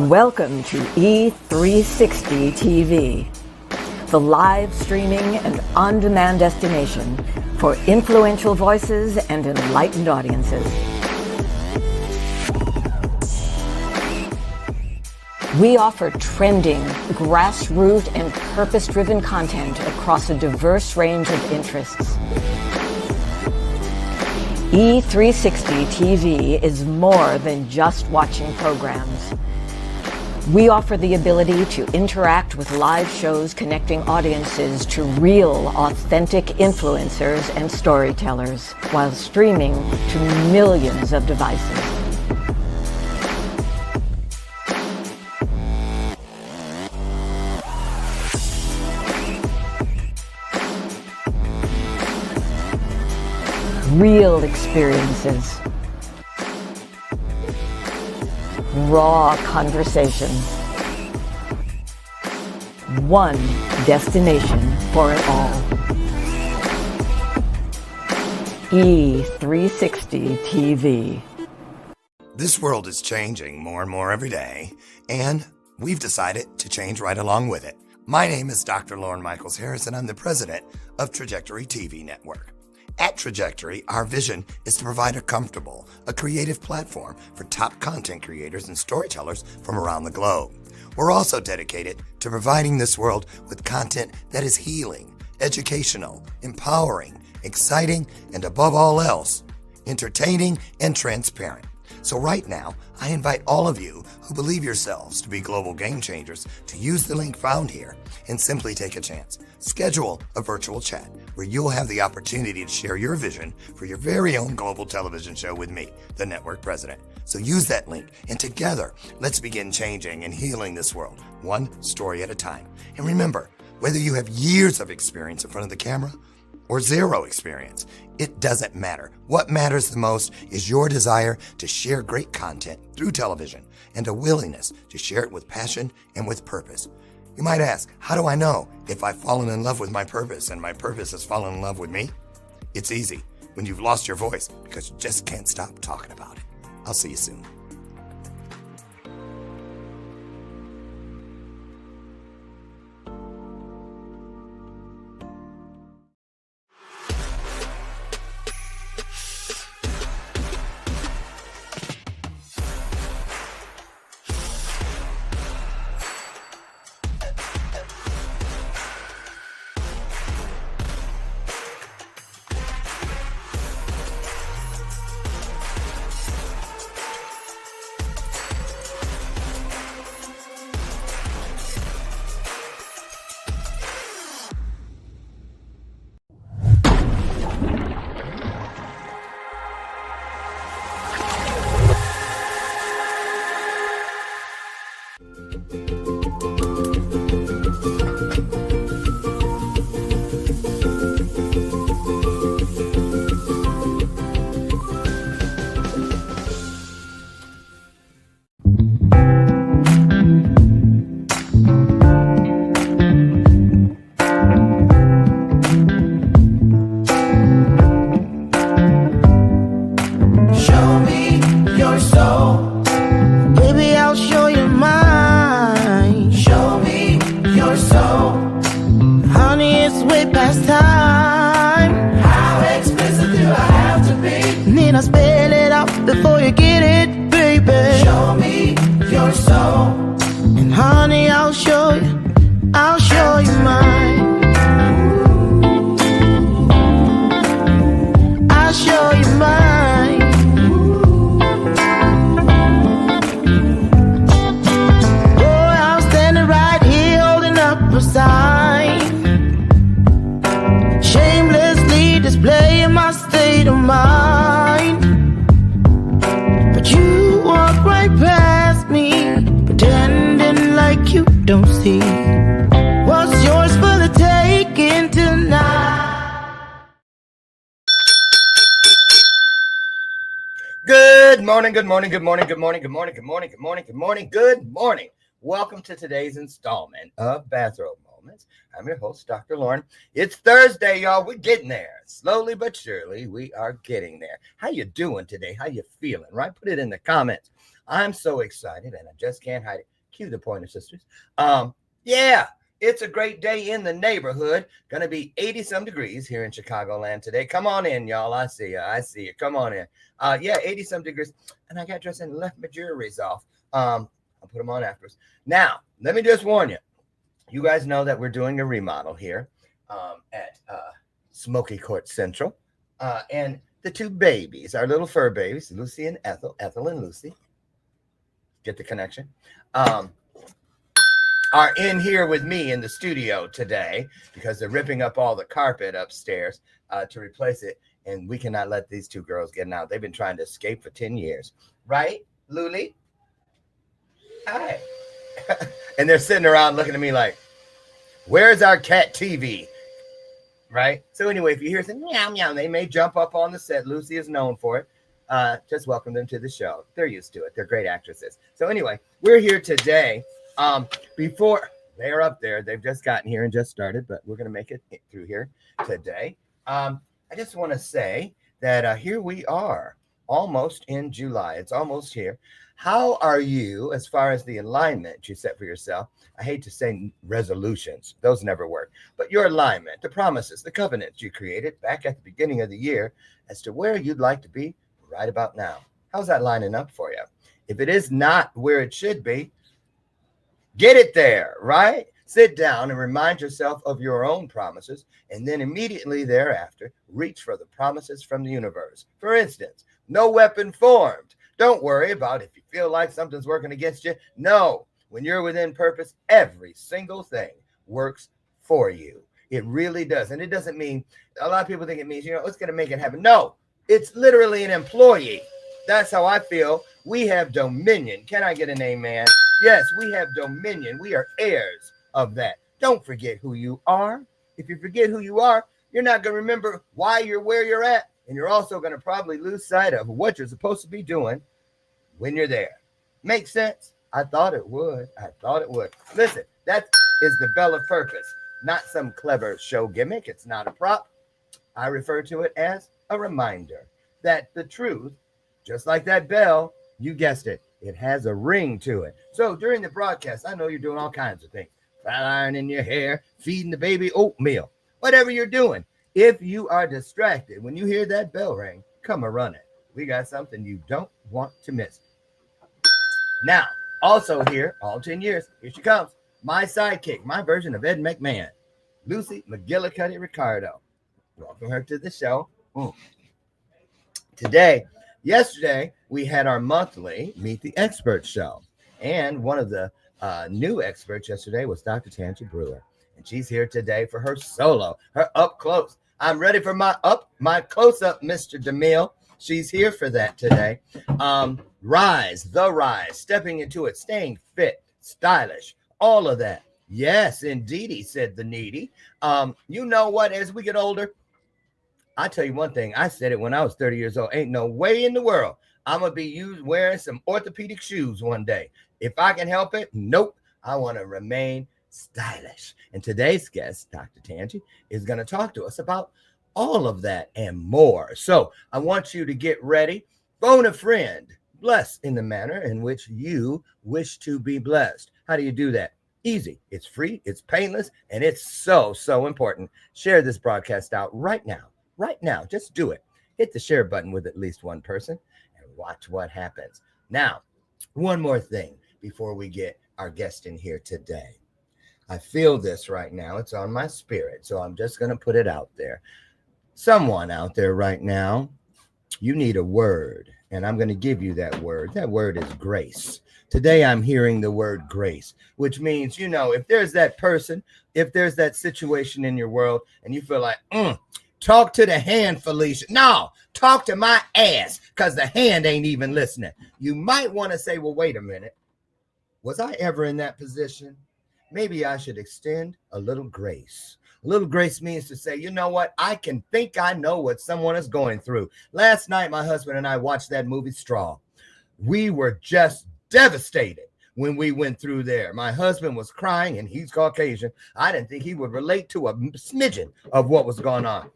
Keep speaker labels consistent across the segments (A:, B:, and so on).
A: Welcome to E360 TV, the live streaming and on-demand destination for influential voices and enlightened audiences. We offer trending, grassroots, and purpose-driven content across a diverse range of interests. E360 TV is more than just watching programs. We offer the ability to interact with live shows connecting audiences to real, authentic influencers and storytellers while streaming to millions of devices. Real experiences. Raw conversation. One destination for it all. E360 TV.
B: This world is changing more and more every day, and we've decided to change right along with it. My name is Dr. Lauren Michaels Harris, and I'm the president of Trajectory TV Network. At Trajectory, our vision is to provide a comfortable, creative platform for top content creators and storytellers from around the globe. We're also dedicated to providing this world with content that is healing, educational, empowering, exciting, and above all else, entertaining and transparent. So right now, I invite all of you who believe yourselves to be global game changers to use the link found here and simply take a chance. Schedule a virtual chat where you'll have the opportunity to share your vision for your very own global television show with me, the network president. So use that link, and together, let's begin changing and healing this world, one story at a time. And remember, whether you have years of experience in front of the camera or zero experience, it doesn't matter. What matters the most is your desire to share great content through television and a willingness to share it with passion and with purpose. You might ask, how do I know if I've fallen in love with my purpose and my purpose has fallen in love with me? It's easy when you've lost your voice because you just can't stop talking about it. I'll see you soon. Good morning. Welcome to today's installment of Bathrobe
C: Moments. I'm your host, Dr. Lauren. It's Thursday, y'all. We're getting there. Slowly but surely, we are getting there. How you doing today? How you feeling, right? Put it in the comments. I'm so excited, and I just can't hide it. Cue the Pointer Sisters. Yeah, it's a great day in the neighborhood. Going to be 80-some degrees here in Chicagoland today. Come on in, y'all. I see you. I see you. Come on in. 80-some degrees. And I got dressed and left my jewelries off. I'll put them on afterwards. Now, let me just warn you. You guys know that we're doing a remodel here at Smoky Court Central. And the two babies, our little fur babies, Lucy and Ethel and Lucy, get the connection, are in here with me in the studio today because they're ripping up all the carpet upstairs to replace it. And we cannot let these two girls get out. They've been trying to escape for 10 years. Right, Luli? Hi. And they're sitting around looking at me like, where's our cat TV? Right? So anyway, if you hear some meow, meow, they may jump up on the set. Lucy is known for it. Just welcome them to the show. They're used to it. They're great actresses. So anyway, we're here today. Before they're up there, they've just gotten here and just started, but we're going to make it through here today. I just want to say that here we are, almost in July. It's almost here. How are you as far as the alignment you set for yourself? I hate to say resolutions. Those never work. But your alignment, the promises, the covenants you created back at the beginning of the year as to where you'd like to be right about now. How's that lining up for you? If it is not where it should be, get it there, right? Sit down and remind yourself of your own promises, and then immediately thereafter, reach for the promises from the universe. For instance, no weapon formed. Don't worry about if you feel like something's working against you. No, when you're within purpose, every single thing works for you. It really does. And it doesn't mean, a lot of people think it means, it's going to make it happen. No, it's literally an employee. That's how I feel. We have dominion. Can I get an amen? Yes, we have dominion. We are heirs of that. Don't forget who you are. If you forget who you are, you're not going to remember why you're where you're at. And you're also going to probably lose sight of what you're supposed to be doing when you're there. Make sense? I thought it would. Listen, that is the bell of purpose, not some clever show gimmick. It's not a prop. I refer to it as a reminder that the truth, just like that bell, you guessed it, it has a ring to it. So during the broadcast, I know you're doing all kinds of things. Flat ironing your hair, feeding the baby oatmeal, whatever you're doing. If you are distracted, when you hear that bell ring, come a running. We got something you don't want to miss. Now, also here, all 10 years, here she comes. My sidekick, my version of Ed McMahon, Lucy McGillicuddy Ricardo. Welcome her to the show. Yesterday, we had our monthly Meet the Expert show. And one of the new experts yesterday was Dr. Tanjie Brewer. And she's here today for her solo, her up close. I'm ready for my close-up, Mr. DeMille. She's here for that today. Rise, stepping into it, staying fit, stylish, all of that. Yes, indeedy, said the needy. You know what, as we get older, I tell you one thing, I said it when I was 30 years old, ain't no way in the world I'm going to be wearing some orthopedic shoes one day. If I can help it, nope, I want to remain stylish. And today's guest, Dr. Tanjie, is going to talk to us about all of that and more. So I want you to get ready. Phone a friend. Bless in the manner in which you wish to be blessed. How do you do that? Easy. It's free. It's painless. And it's so, so important. Share this broadcast out right now. Right now. Just do it. Hit the share button with at least one person and watch what happens. Now, one more thing before we get our guest in here today. I feel this right now. It's on my spirit. So I'm just going to put it out there. Someone out there right now, you need a word, and I'm going to give you that word. That word is grace. Today, I'm hearing the word grace, which means, if there's that person, if there's that situation in your world, and you feel like, talk to the hand, Felicia. No, talk to my ass, because the hand ain't even listening. You might want to say, well, wait a minute. Was I ever in that position? Maybe I should extend a little grace. A little grace means to say, you know what? I can think I know what someone is going through. Last night, my husband and I watched that movie Straw. We were just devastated. when we went through there. My husband was crying, and he's Caucasian. I didn't think he would relate to a smidgen of what was going on.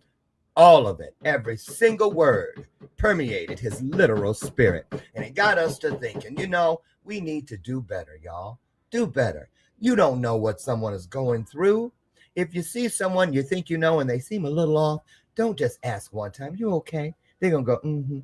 C: All of it, every single word permeated his literal spirit. And it got us to thinking, we need to do better, y'all. Do better. You don't know what someone is going through. If you see someone you think and they seem a little off, don't just ask one time, you okay? They're going to go, mm-hmm.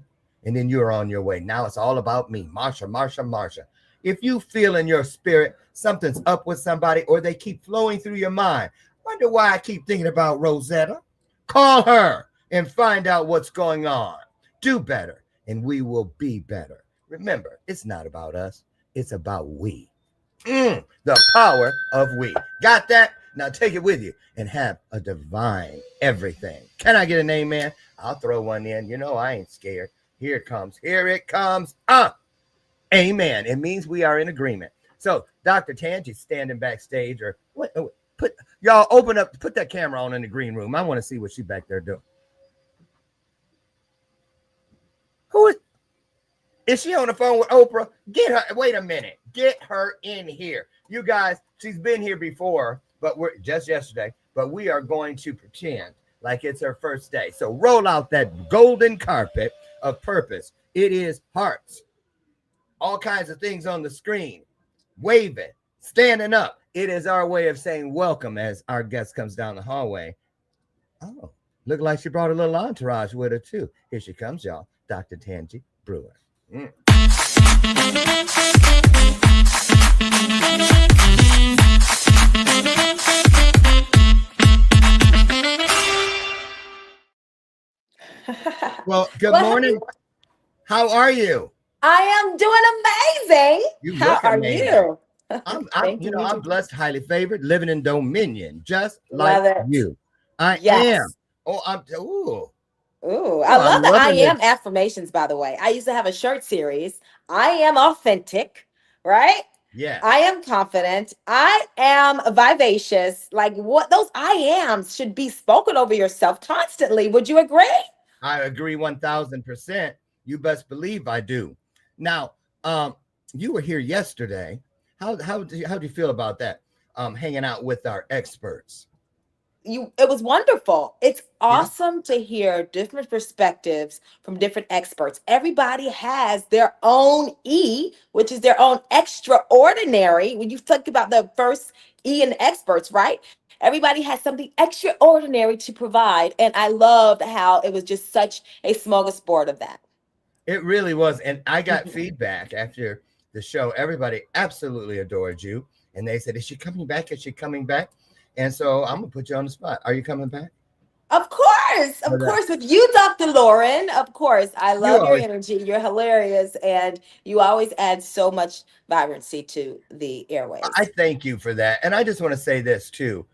C: And then you're on your way. Now it's all about me. Marsha. If you feel in your spirit something's up with somebody, or they keep flowing through your mind, wonder why I keep thinking about Rosetta. Call her and find out what's going on. Do better, and we will be better. Remember, it's not about us. It's about we. The power of we. Got that? Now take it with you and have a divine everything. Can I get an amen? I'll throw one in. I ain't scared. Here it comes. Amen. It means we are in agreement. So Dr. Tanjie's standing backstage, or what? Y'all open up, put that camera on in the green room. I want to see what she's back there doing. Who is she on the phone with Oprah? Get her. Wait a minute. Get her in here. You guys, she's been here before, but we're just yesterday, but we are going to pretend like it's her first day. So roll out that golden carpet of purpose. It is hearts, all kinds of things on the screen, waving, standing up. It is our way of saying welcome as our guest comes down the hallway. Oh, look like she brought a little entourage with her too. Here she comes, y'all. Dr. Tanjie Brewer. Well, good morning. How are you?
D: I am doing amazing. How are you?
C: I'm blessed, highly favored, living in dominion, just like you. I am.
D: I love the I am affirmations, by the way. I used to have a shirt series. I am authentic, right?
C: Yeah.
D: I am confident. I am vivacious. Like, what those I ams should be spoken over yourself constantly. Would you agree?
C: I agree 1000%. You best believe I do. Now, you were here yesterday. How do you feel about that? Hanging out with our experts.
D: It was wonderful. It's awesome to hear different perspectives from different experts. Everybody has their own E, which is their own extraordinary. When you talk about the first E in experts, right? Everybody has something extraordinary to provide. And I loved how it was just such a smorgasbord of that.
C: It really was. And I got feedback after the show. Everybody absolutely adored you. And they said, is she coming back? Is she coming back? And so I'm going to put you on the spot. Are you coming back?
D: Of course. Of course. With you, Dr. Lauren. Of course. I love your energy. You're hilarious. And you always add so much vibrancy to the airways.
C: I thank you for that. And I just want to say this too.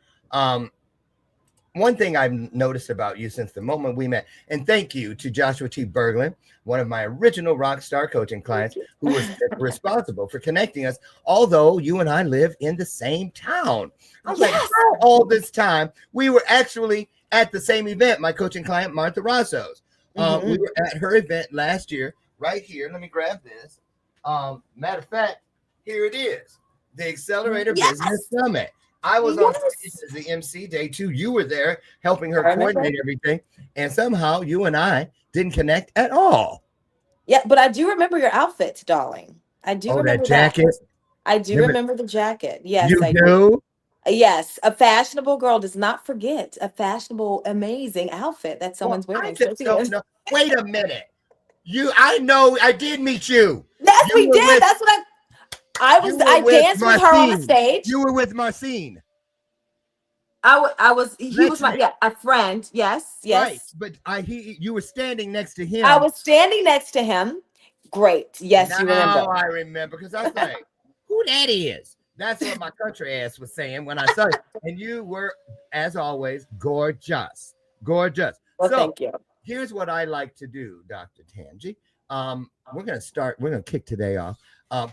C: One thing I've noticed about you since the moment we met, and thank you to Joshua T. Berglund, one of my original rock star coaching clients, who was responsible for connecting us, although you and I live in the same town. I was like, how all this time we were actually at the same event, my coaching client, Martha Rosso's. We were at her event last year, right here. Let me grab this. Matter of fact, here it is, the Accelerator Business Summit. I was on stage as the MC day 2. You were there helping her coordinate everything. And somehow you and I didn't connect at all.
D: Yeah, but I do remember your outfit, darling. I do remember
C: that jacket.
D: I do remember the jacket. Yes,
C: you do.
D: Yes, a fashionable girl does not forget a fashionable, amazing outfit that someone's wearing.
C: I just don't know. Wait a minute. I know I did meet you.
D: Yes, we did. That's what I danced with her on the stage.
C: You were with Marcine.
D: He was a friend. Yes.
C: Right, but you were standing next to him.
D: I was standing next to him. Great. Yes, you remember.
C: Now I remember, because I was like, who that is? That's what my country ass was saying when I saw you. And you were, as always, gorgeous. Gorgeous.
D: Well, thank you.
C: Here's what I like to do, Dr. Tanjie. We're going to kick today off.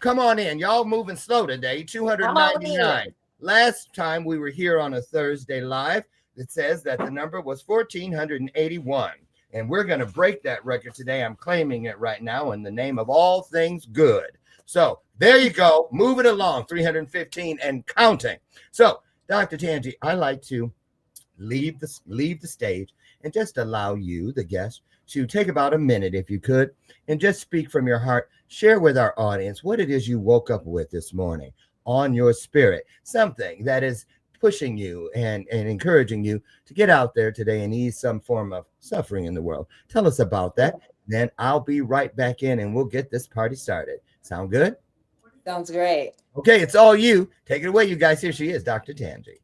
C: Come on in. Y'all moving slow today. 299. Last time we were here on a Thursday live, it says that the number was 1,481. And we're going to break that record today. I'm claiming it right now in the name of all things good. So there you go, moving along, 315 and counting. So, Dr. Tanjie, I like to leave the stage and just allow you, the guest, to take about a minute, if you could, and just speak from your heart. Share with our audience what it is you woke up with this morning on your spirit, something that is pushing you and encouraging you to get out there today and ease some form of suffering in the world. Tell us about that. Then I'll be right back in and we'll get this party started. Sound good?
D: Sounds great.
C: Okay, it's all you. Take it away, you guys. Here she is, Dr. Tanjie.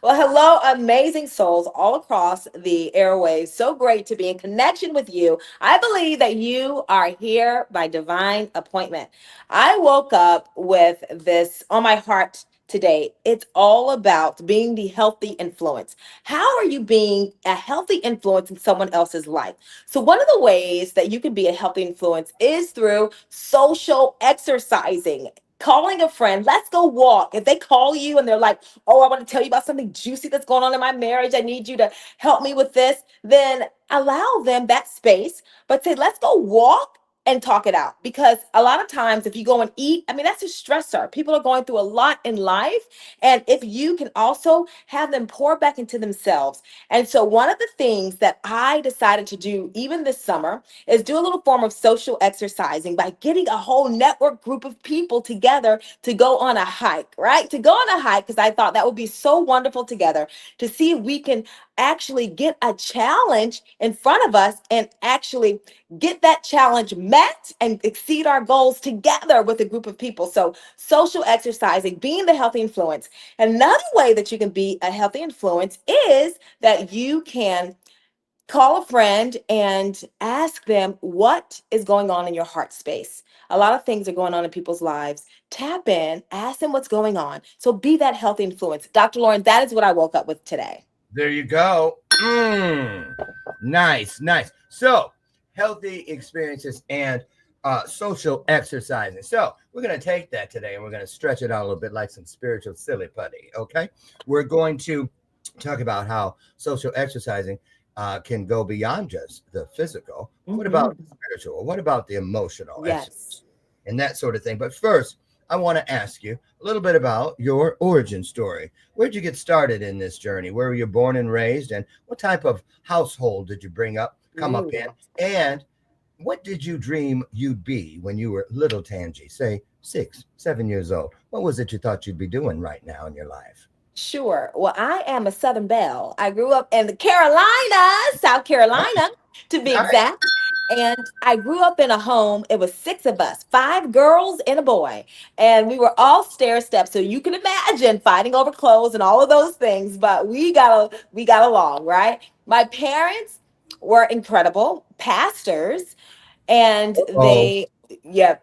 D: Well, hello, amazing souls all across the airwaves. So great to be in connection with you. I believe that you are here by divine appointment. I woke up with this on my heart today. It's all about being the healthy influence. How are you being a healthy influence in someone else's life? So, one of the ways that you can be a healthy influence is through social exercising. Calling a friend, let's go walk. If they call you and they're like, oh, I want to tell you about something juicy that's going on in my marriage. I need you to help me with this. Then allow them that space, but say, let's go walk and talk it out. Because a lot of times, if you go and eat, I mean, that's a stressor. People are going through a lot in life. And if you can also have them pour back into themselves. And so, one of the things that I decided to do even this summer is do a little form of social exercising by getting a whole network group of people together to go on a hike, right? To go on a hike, because I thought that would be so wonderful together to see if we can actually get a challenge in front of us and actually get that challenge met and exceed our goals together with a group of people. So, social exercising, being the healthy influence. Another way that you can be a healthy influence is that you can call a friend and ask them what is going on in your heart space. A lot of things are going on in people's lives. Tap in, ask them what's going on. So be that healthy influence. Dr. Lauren, that is what I woke up with today.
C: There you go. Nice, nice. So, healthy experiences and social exercising. So, we're going to take that today and we're going to stretch it out a little bit like some spiritual silly putty. Okay. We're going to talk about how social exercising can go beyond just the physical. What about the spiritual? What about the emotional?
D: Yes.
C: And that sort of thing. But first, I want to ask you a little bit about your origin story. Where'd you get started in this journey? Where were you born and raised? And what type of household did you come up in? And what did you dream you'd be when you were little Tanjie, say 6, 7 years old? What was it you thought you'd be doing right now in your life?
D: Sure. Well, I am a Southern Belle. I grew up in the Carolinas, South Carolina, to be
C: Nice.
D: exact. And I grew up in a home. It was 6 of us, 5 girls and a boy. And we were all stair steps. So you can imagine fighting over clothes and all of those things. But we got along, right? My parents were incredible pastors, and
C: Oh,
D: yeah,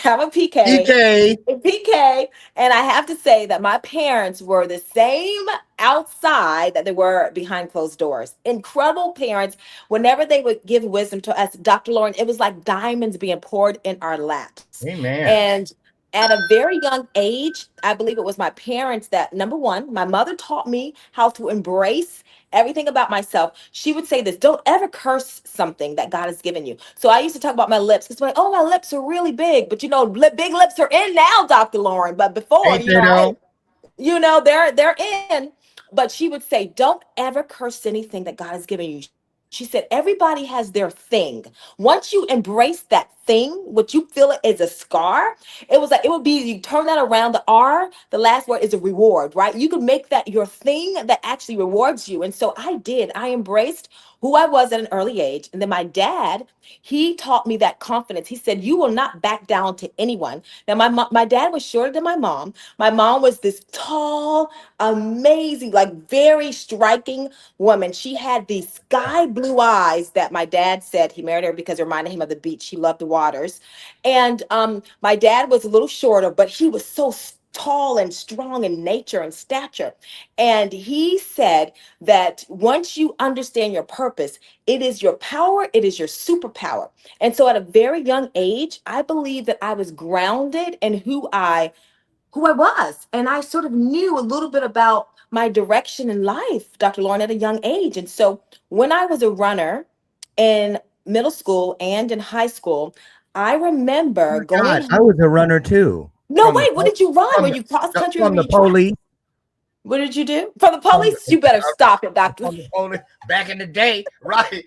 D: I'm a PK.
C: PK.
D: PK, and I have to say that my parents were the same outside that they were behind closed doors. Incredible parents. Whenever they would give wisdom to us, Dr. Lauren, it was like diamonds being poured in our laps.
C: Amen.
D: And at a very young age, I believe it was my parents that, number one, my mother taught me how to embrace everything about myself. She would say this: don't ever curse something that God has given you. So I used to talk about my lips because, like, oh, my lips are really big. But big lips are in now, Dr. Lauren. But before,
C: Ain't they though?
D: they're in. But she would say, don't ever curse anything that God has given you. She said, everybody has their thing. Once you embrace that thing, what you feel it is a scar, it was like, it would be, you turn that around, the R, the last word is a reward, right? You could make that your thing that actually rewards you. And so I did. I embraced who I was at an early age. And then my dad, he taught me that confidence. He said, you will not back down to anyone. Now, my dad was shorter than my mom. My mom was this tall, amazing, like very striking woman. She had these sky blue eyes that my dad said he married her because it reminded him of the beach. She loved the waters. And my dad was a little shorter, but he was so tall and strong in nature and stature. And he said that once you understand your purpose, it is your power, it is your superpower. And so at a very young age, I believe that I was grounded in who I was. And I sort of knew a little bit about my direction in life, Dr. Lauren, at a young age. And so when I was a runner in middle school and in high school, I remember
C: Oh
D: going.
C: God, I was a runner too.
D: No, wait, what did you run? Were
C: From the,
D: you cross country or
C: from
D: were
C: the
D: you track?
C: police.
D: What did you do? For the
C: From
D: police?
C: the,
D: You better stop it, doctor.
C: from the police back in the day, right?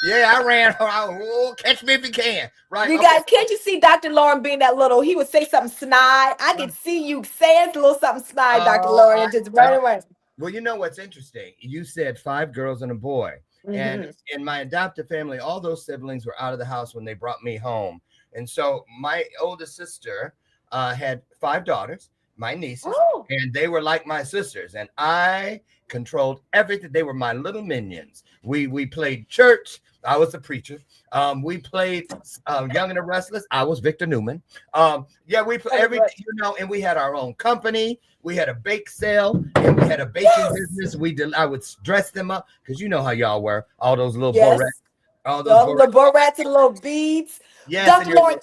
C: Yeah, I ran. Oh, catch me if you can, right?
D: You
C: Okay.
D: guys, can't you see Dr. Lauren being that little? He would say something snide. I could see you saying a little something snide, Dr. Lauren, and just run away.
C: Well, you know what's interesting? You said 5 girls and a boy. And in my adoptive family, all those siblings were out of the house when they brought me home. And so my oldest sister had 5 daughters, my nieces, and they were like my sisters. And I controlled everything. They were my little minions. We played church. I was the preacher. We played Young and the Restless. I was Victor Newman. Yeah, we played everything, you know, and we had our own company. We had a bake sale and we had a baking business. I would dress them up because you know how y'all were. All those little barrettes. All those
D: little barrettes and little beads.
C: Yes,
D: Dr. Lauren,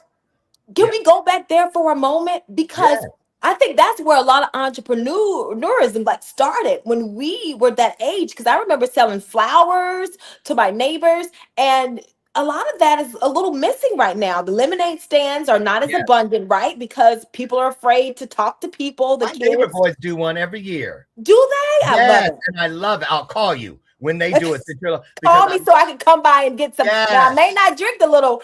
D: can we go back there for a moment? Because I think that's where a lot of entrepreneurism like started when we were that age. Because I remember selling flowers to my neighbors, and a lot of that is a little missing right now. The lemonade stands are not as abundant, right? Because people are afraid to talk to people. The
C: my
D: kids
C: neighbor boys do one every year.
D: Do they? I love it.
C: And I love it. I'll call you when they do it.
D: Call me so I can come by and get some. Now, I may not drink the little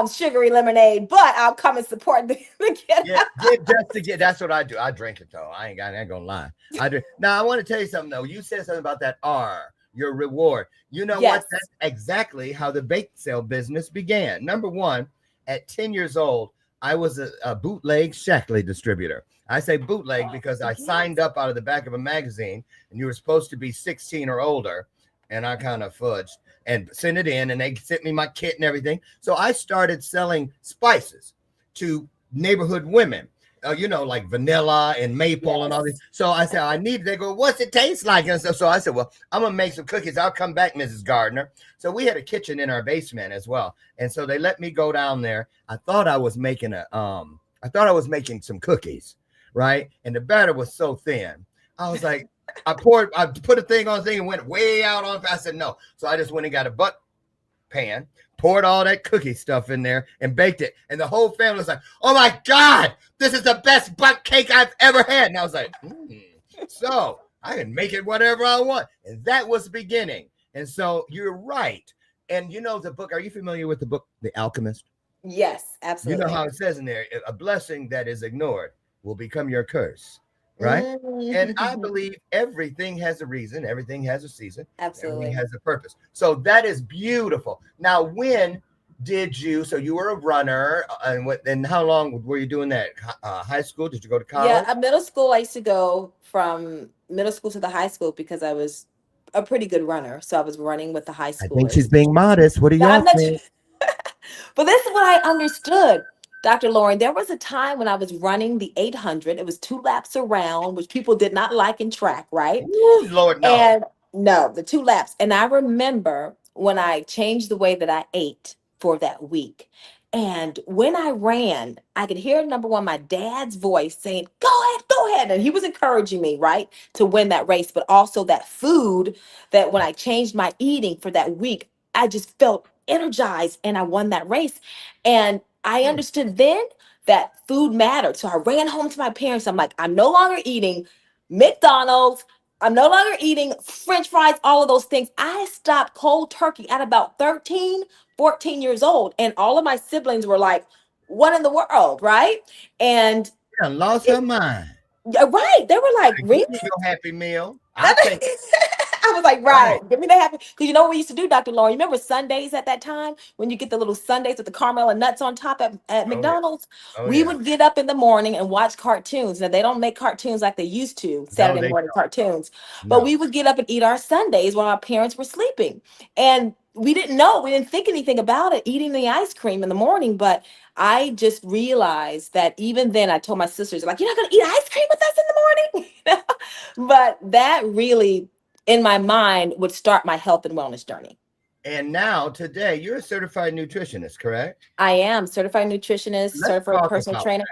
D: sugary lemonade, but I'll come and support the
C: just to get. That's what I do. I drink it though. I ain't gonna lie. I do. Now I want to tell you something though. You said something about that R, your reward. You know what? That's exactly how the bake sale business began. Number one, at 10 years old, I was a bootleg Shackley distributor. I say bootleg because I signed up out of the back of a magazine, and you were supposed to be 16 or older. And I kind of fudged and sent it in, and they sent me my kit and everything. So I started selling spices to neighborhood women, you know, like vanilla and maple and all this. So I said, they go, what's it taste like? And so I said, well, I'm going to make some cookies. I'll come back, Mrs. Gardner. So we had a kitchen in our basement as well. And so they let me go down there. I thought I was making some cookies, right? And the batter was so thin. I was like, I put a thing on the thing and went way out on. I said no. So I just went and got a butt pan, poured all that cookie stuff in there and baked it. And the whole family was like, oh my God, this is the best butt cake I've ever had. And I was like, so I can make it whatever I want. And that was the beginning. And so you're right. And you know the book, are you familiar with the book, The Alchemist?
D: Yes, absolutely.
C: You know how it says in there, a blessing that is ignored will become your curse. Right. And I believe everything has a reason. Everything has a season.
D: Absolutely.
C: Everything has a purpose. So that is beautiful. Now, when did you, so you were a runner and how long were you doing that? High school? Did you go to college?
D: Yeah, middle school. I used to go from middle school to the high school because I was a pretty good runner. So I was running with the high school.
C: I think she's being modest. What do y'all think?
D: But this is what I understood. Dr. Lauren, there was a time when I was running the 800. It was 2 laps around, which people did not like in track, right?
C: Ooh, Lord, no.
D: And no, the 2 laps. And I remember when I changed the way that I ate for that week. And when I ran, I could hear, number one, my dad's voice saying, go ahead. And he was encouraging me, right, to win that race. But also that food, that when I changed my eating for that week, I just felt energized and I won that race. And I understood then that food mattered. So I ran home to my parents. I'm like, I'm no longer eating McDonald's. I'm no longer eating French fries, all of those things. I stopped cold turkey at about 13, 14 years old. And all of my siblings were like, what in the world, right? And
C: you lost her mind.
D: Right. They were like, really?
C: Your Happy Meal.
D: I was like, right, give me the happy. Because you know what we used to do, Dr. Lauren? You remember Sundays at that time when you get the little Sundays with the caramel and nuts on top at McDonald's? We would get up in the morning and watch cartoons. Now, they don't make cartoons like they used to, Saturday morning cartoons. But we would get up and eat our Sundays while our parents were sleeping. And we didn't think anything about it, eating the ice cream in the morning. But I just realized that even then, I told my sisters, like, you're not going to eat ice cream with us in the morning? But that really, in my mind, would start my health and wellness journey.
C: And now today, you're a certified nutritionist, correct?
D: I am certified nutritionist, certified personal trainer.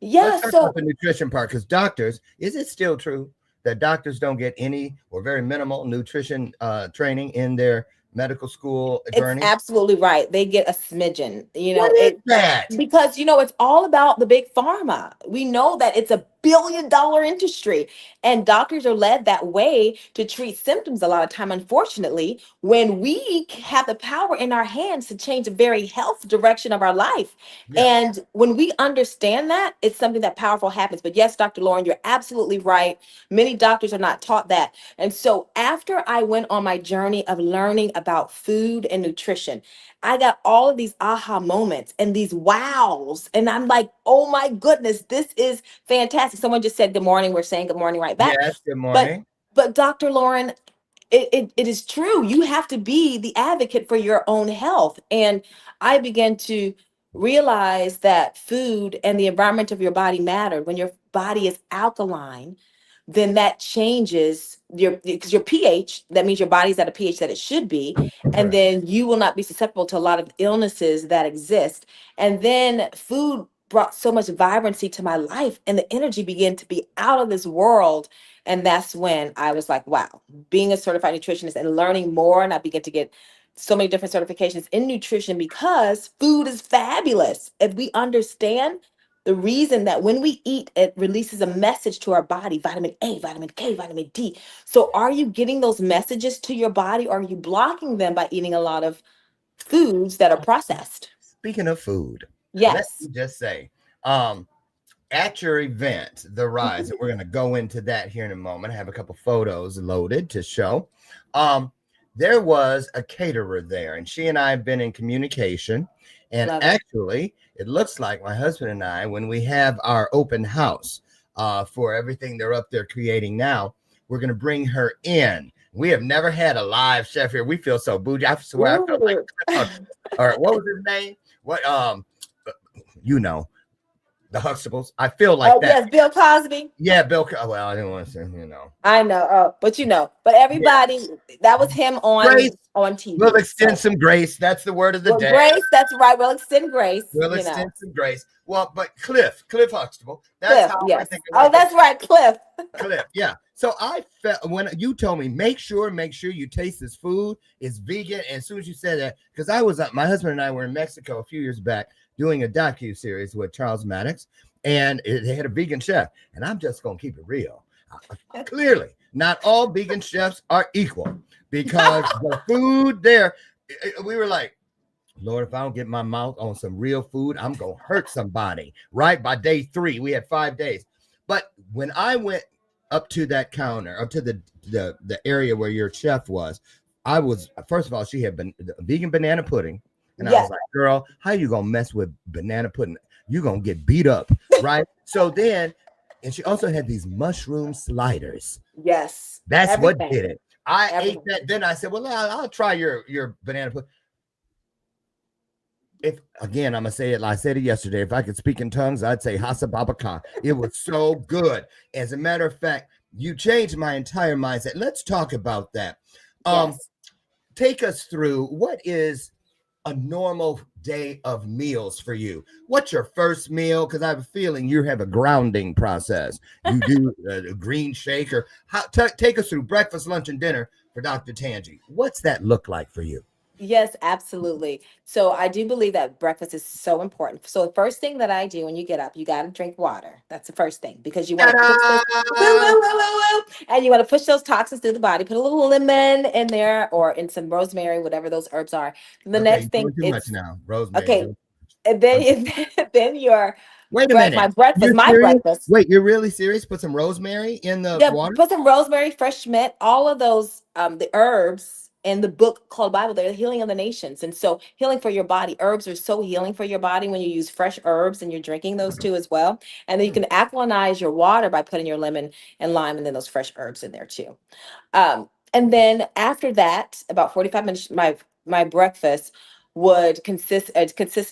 C: Yeah. Let's talk about the nutrition part, because doctors, is it still true that doctors don't get any or very minimal nutrition training in their medical school
D: It's
C: journey?
D: absolutely right. They get a smidgen,
C: What is that?
D: because it's all about the big pharma. We know that it's a $1 billion industry, and doctors are led that way to treat symptoms a lot of time. Unfortunately, when we have the power in our hands to change the very health direction of our life,
C: Yeah.
D: and when we understand that, it's something that powerful happens. But yes, Dr. Lauren, you're absolutely right. Many doctors are not taught that. And so after I went on my journey of learning about food and nutrition, I got all of these aha moments and these wows. And I'm like, oh my goodness, this is fantastic. Someone just said good morning. We're saying good morning right back.
C: Yes. Good
D: But
C: morning.
D: but Dr. Lauren, it is true. You have to be the advocate for your own health. And I began to realize that food and the environment of your body mattered. When your body is alkaline, then that changes because your pH, that means your body's at a pH that it should be. And
C: Correct.
D: then you will not be susceptible to a lot of illnesses that exist. And then food brought so much vibrancy to my life, and the energy began to be out of this world. And that's when I was like, wow, being a certified nutritionist and learning more. And I began to get so many different certifications in nutrition because food is fabulous. If we understand the reason that when we eat, it releases a message to our body, vitamin A, vitamin K, vitamin D. So are you getting those messages to your body, or are you blocking them by eating a lot of foods that are processed?
C: Speaking of food, let
D: Yes.
C: me just say, um, at your event, The Rise, and we're going to go into that here in a moment. I have a couple photos loaded to show. Um, there was a caterer there, and she and I have been in communication. And
D: Love it.
C: actually, it looks like my husband and I, when we have our open house for everything they're up there creating now, we're going to bring her in. We have never had a live chef here. We feel so bougie. I swear, I felt like,
D: Ooh.
C: or what was his name? What, you know, the Huxtables. I feel like
D: Oh,
C: that.
D: yes, Bill Cosby.
C: Yeah, well, I didn't want to say,
D: I know, but but
C: Yeah.
D: everybody, that was him
C: Grace.
D: on
C: We'll
D: TV.
C: extend
D: So,
C: some grace. That's the word of the
D: well,
C: day.
D: grace, that's right. We'll extend grace,
C: We'll extend some grace. Well, but Cliff Huxtable. That's
D: Cliff,
C: how I
D: yes.
C: think.
D: Oh, that's right, Cliff.
C: Cliff. Yeah. So I felt when you told me make sure you taste this food. It's vegan. And as soon as you said that, because I was my husband and I were in Mexico a few years back doing a docu series with Charles Maddox, and they had a vegan chef. And I'm just gonna keep it real. Clearly, not all vegan chefs are equal because the food there, we were like, Lord, if I don't get my mouth on some real food, I'm going to hurt somebody, right? By day 3, we had 5 days. But when I went up to that counter, up to the area where your chef was, I was, first of all, she had vegan banana pudding. And I was like, girl, how you going to mess with banana pudding? You're going to get beat up, right? So then, and she also had these mushroom sliders.
D: Yes.
C: That's
D: Everything.
C: what did it. I
D: Everything.
C: ate that. Then I said, well, I'll try your banana pudding. If again, I'm gonna say it like I said it yesterday. If I could speak in tongues, I'd say Hasa Baba Khan. It was so good. As a matter of fact, you changed my entire mindset. Let's talk about that.
D: Yes.
C: Take us through what is a normal day of meals for you. What's your first meal? Because I have a feeling you have a grounding process. You do a green shake, or take us through breakfast, lunch, and dinner for Dr. Tanjie. What's that look like for you?
D: Yes, absolutely. So I do believe that breakfast is so important. So the first thing that I do when you get up, you got to drink water. That's the first thing, because you want to push those, woo, woo, woo, woo, woo, and you want to push those toxins through the body. Put a little lemon in there, or in some rosemary, whatever those herbs are. The next thing
C: too much now, rosemary.
D: okay, and then then your
C: Wait a minute.
D: my breakfast,
C: You're
D: my
C: serious?
D: breakfast.
C: Wait, you're really serious? Put some rosemary in the water?
D: Put some rosemary, fresh mint, all of those the herbs in the book called Bible, they're the healing of the nations. And so healing for your body. Herbs are so healing for your body when you use fresh herbs and you're drinking those too as well. And then you can alkalinize your water by putting your lemon and lime and then those fresh herbs in there too. And then after that, about 45 minutes, my breakfast would consist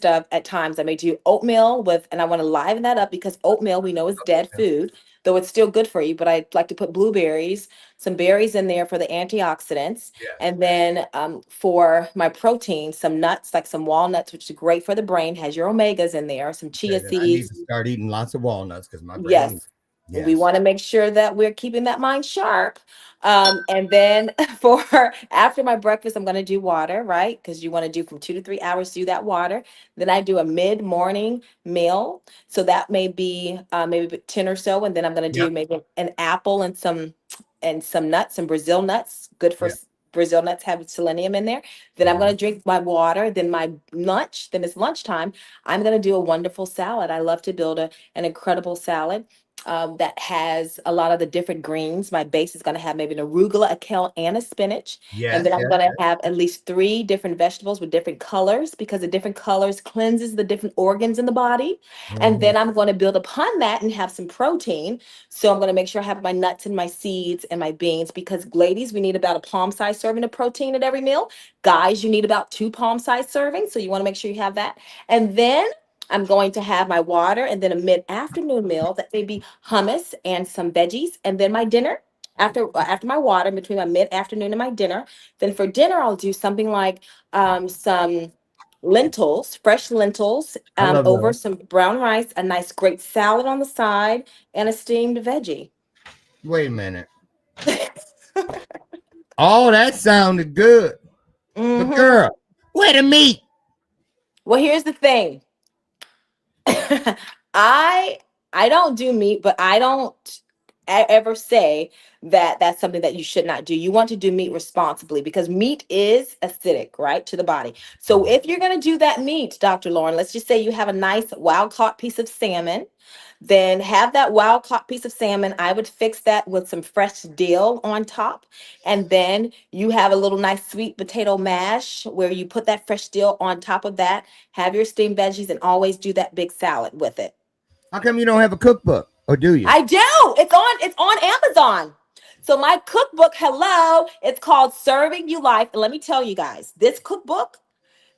D: of, at times I may do oatmeal with, and I want to liven that up because oatmeal we know is dead food, though it's still good for you. But I like to put blueberries, some berries in there for the antioxidants, and then for my protein, some nuts like some walnuts, which is great for the brain, has your omegas in there, some chia
C: I need
D: seeds.
C: to start eating lots of walnuts because my brain.
D: Yes.
C: Yes.
D: We want to make sure that we're keeping that mind sharp. And then for after my breakfast, I'm going to do water, right? Because you want to do from 2 to 3 hours, do that water. Then I do a mid-morning meal. So that may be maybe 10 or so. And then I'm going to
C: Yep.
D: do maybe an apple and some nuts, some Brazil nuts. Good for
C: Yep.
D: Brazil nuts have selenium in there. Then I'm going to drink my water. Then my lunch. Then it's lunchtime. I'm going to do a wonderful salad. I love to build an incredible salad that has a lot of the different greens. My base is going to have maybe an arugula, a kale, and a spinach. And
C: Yes.
D: then I'm
C: Yes.
D: going to have at least 3 different vegetables with different colors because the different colors cleanses the different organs in the body. And
C: Mhm.
D: then I'm going to build upon that and have some protein. So I'm going to make sure I have my nuts and my seeds and my beans because ladies, we need about a palm-sized serving of protein at every meal. Guys, you need about 2 palm-sized servings. So you want to make sure you have that. And then I'm going to have my water and then a mid-afternoon meal that may be hummus and some veggies, and then my dinner after my water between my mid-afternoon and my dinner. Then for dinner, I'll do something like some lentils, fresh lentils,
C: I love
D: over
C: those.
D: some brown rice, a nice great salad on the side, and a steamed veggie.
C: Wait a minute. Oh, that sounded good. But
D: Hmm.
C: girl, where the meat?
D: Well, here's the thing. I I don't do meat, but I don't ever say that that's something that you should not do. You want to do meat responsibly because meat is acidic, right, to the body. So if you're going to do that meat, Dr. Lauren, let's just say you have a nice wild caught piece of salmon, then have that wild caught piece of salmon. I would fix that with some fresh dill on top. And then you have a little nice sweet potato mash where you put that fresh dill on top of that, have your steamed veggies, and always do that big salad with it.
C: How come you don't have a cookbook? Or do you?
D: I do. It's on Amazon. So my cookbook, hello, it's called Serving You Life. And let me tell you guys, this cookbook,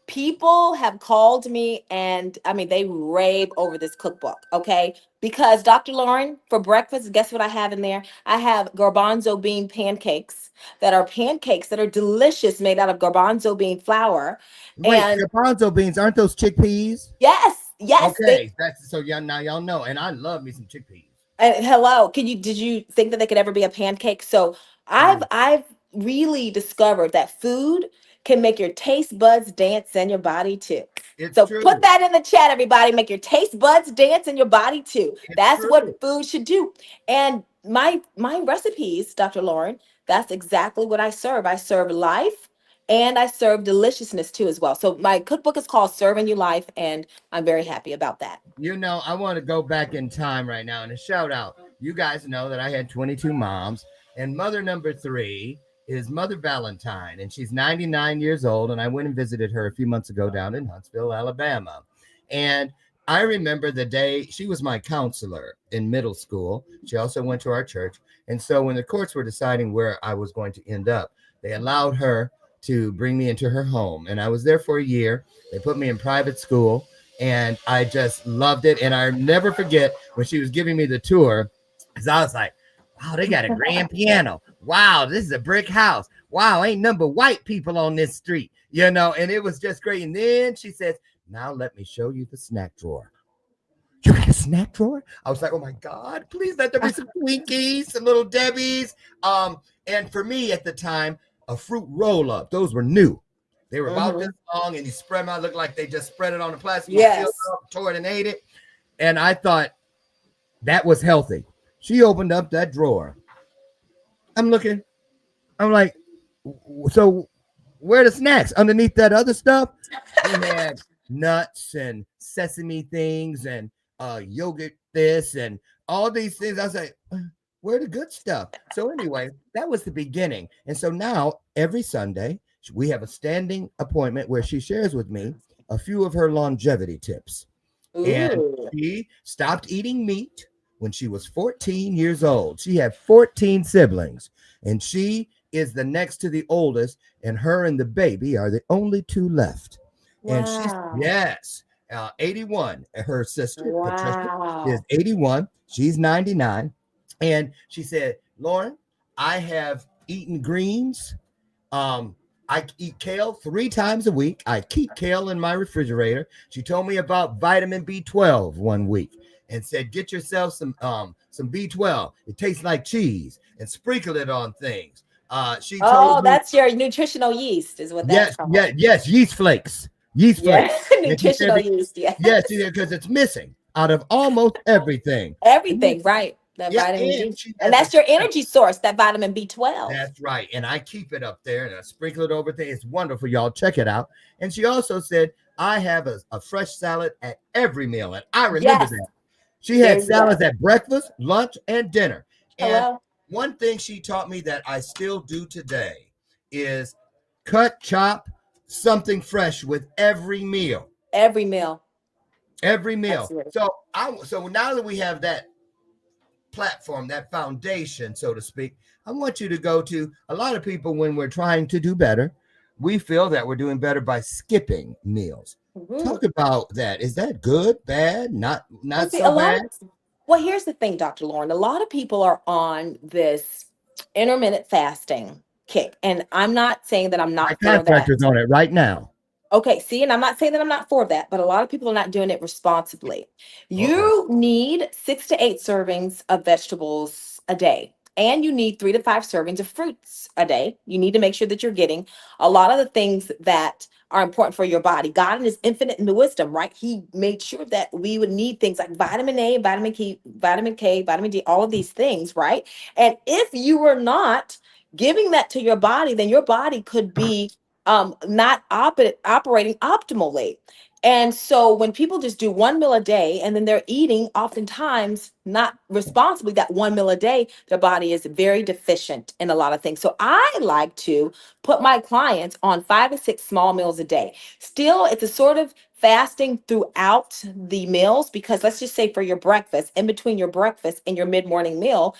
D: people have called me and I mean they rave over this cookbook, okay? Because Dr. Lauren, for breakfast, guess what I have in there? I have garbanzo bean pancakes that are delicious made out of garbanzo bean flour.
C: Wait,
D: And
C: garbanzo beans, aren't those chickpeas?
D: yes, they
C: Okay, that's so y'all now y'all know. And I love me some chickpeas.
D: hello, did you think that they could ever be a pancake? So
C: Mm,
D: I've really discovered that food can make your taste buds dance and your body too.
C: it's
D: So put
C: true.
D: that in the chat, everybody. Make your taste buds dance and your body too.
C: It's
D: That's
C: true.
D: what food should do. And my recipes, Dr. Lauren, that's exactly what I serve. I serve life and I serve deliciousness too as well. So my cookbook is called Serving You Life, and I'm very happy about that.
C: You know, I want to go back in time right now and a shout out. You guys know that I had 22 moms, and mother number 3 is Mother Valentine, and she's 99 years old. And I went and visited her a few months ago down in Huntsville, Alabama. And I remember the day she was my counselor in middle school. She also went to our church. And so when the courts were deciding where I was going to end up, they allowed her to bring me into her home. And I was there for a year. They put me in private school and I just loved it. And I never forget when she was giving me the tour, because I was like, wow, they got a grand piano. Wow, this is a brick house. Wow, ain't number white people on this street, you know, and it was just great. And then she says, now let me show you the snack drawer. You got a snack drawer? I was like, oh my God, please let there be some Twinkies, some little Debbie's. And for me at the time, a fruit roll-up. Those were new. They were about this
D: Mhm.
C: long, and you spread them out, looked like they just spread it on the plastic. You peeled
D: Yes.
C: it up, tore it, and ate it. And I thought that was healthy. She opened up that drawer. I'm looking. I'm like, so where are the snacks? Underneath that other stuff, we had nuts and sesame things and yogurt this and all these things. I was like, where the good stuff? So anyway, that was the beginning. And so now every Sunday, we have a standing appointment where she shares with me a few of her longevity tips. And
D: Ooh.
C: she stopped eating meat when she was 14 years old. She had 14 siblings, and she is the next to the oldest, and her and the baby are the only 2 left. And she's,
D: Wow.
C: yes, 81. Her sister, Patricia, is
D: Wow.
C: 81. She's 99. And she said, Lauren, I have eaten greens. Um, I eat kale 3 times a week. I keep kale in my refrigerator. She told me about vitamin B12 one week. and said, get yourself some B12. It tastes like cheese, and sprinkle it on things. She
D: Oh,
C: told me,
D: that's your nutritional yeast, is what that's
C: yes,
D: called.
C: yes, yes, yeast flakes, yeast
D: Yeah,
C: flakes. And she said,
D: nutritional yeast. Yes,
C: yes, because it's missing out of almost everything. And
D: everything, right? That
C: yeah,
D: vitamin
C: and
D: D,
C: she
D: and
C: has a
D: that's your energy source. That vitamin B12.
C: that's right. And I keep it up there and I sprinkle it over things. It's wonderful. Y'all check it out. And she also said, I have a fresh salad at every meal. And I remember
D: Yes,
C: that. She
D: there
C: had
D: you go.
C: salads at breakfast, lunch, and dinner. And
D: Hello,
C: one thing she taught me that I still do today is cut, chop something fresh with every meal.
D: every meal.
C: Every meal.
D: Absolutely.
C: So now that we have that platform, that foundation, so to speak, I want you to go to a lot of people when we're trying to do better. We feel that we're doing better by skipping meals.
D: Mhm.
C: Talk about that. Is that good, bad,
D: Well,
C: not
D: see, a
C: so
D: lot
C: bad?
D: of, well, here's the thing, Dr. Lauren. A lot of people are on this intermittent fasting kick, and I'm not saying that I'm
C: My
D: not for
C: contractor's
D: that.
C: on it right now.
D: Okay, see, and I'm not saying that I'm not for that, but a lot of people are not doing it responsibly.
C: Uh-oh.
D: You need 6 to 8 servings of vegetables a day, and you need 3 to 5 servings of fruits a day. You need to make sure that you're getting a lot of the things that are important for your body. God in his infinite wisdom, right? He made sure that we would need things like vitamin A, vitamin K, vitamin D, all of these things, right? And if you were not giving that to your body, then your body could be not operating optimally. And so when people just do 1 meal a day and then they're eating oftentimes not responsibly that 1 meal a day, their body is very deficient in a lot of things. So I like to put my clients on 5 to 6 small meals a day. Still, it's a sort of fasting throughout the meals, because let's just say for your breakfast, in between your breakfast and your mid-morning meal,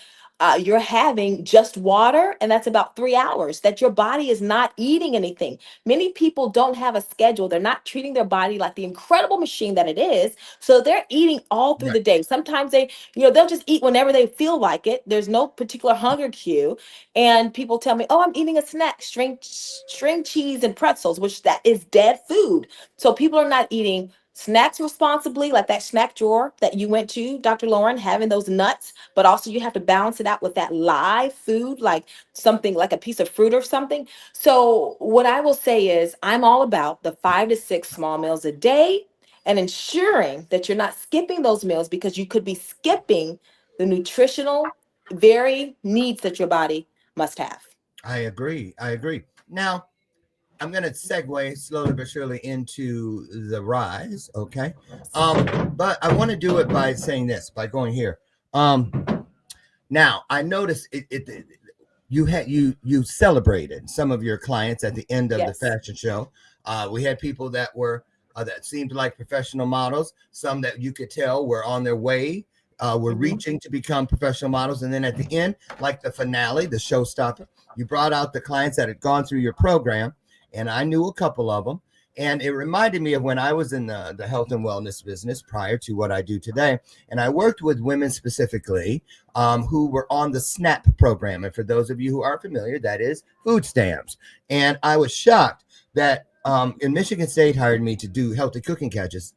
D: you're having just water, and that's about 3 hours that your body is not eating anything. Many people don't have a schedule. They're not treating their body like the incredible machine that it is. So they're eating all through
C: Right.
D: the day. Sometimes they'll just eat whenever they feel like it. There's no particular hunger cue. And people tell me, oh, I'm eating a snack, string cheese and pretzels, which that is dead food. So people are not eating snacks responsibly, like that snack drawer that you went to, Dr. Lauren, having those nuts, but also you have to balance it out with that live food, like something like a piece of fruit or something. So, what I will say is, I'm all about the 5 to 6 small meals a day and ensuring that you're not skipping those meals, because you could be skipping the nutritional very needs that your body must have.
C: I agree. I agree. Now, I'm going to segue slowly but surely into the rise. Okay. But I want to do it by saying this, by going here. Now I noticed you celebrated some of your clients at the end of the
D: Yes.
C: fashion show. We had people that were that seemed like professional models, some that you could tell were on their way, were
D: Mhm.
C: reaching to become professional models. And then at the end, like the finale, the showstopper, you brought out the clients that had gone through your program. And I knew a couple of them. And it reminded me of when I was in the health and wellness business prior to what I do today. And I worked with women specifically who were on the SNAP program. And for those of you who aren't familiar, that is food stamps. And I was shocked that in Michigan State hired me to do healthy cooking classes.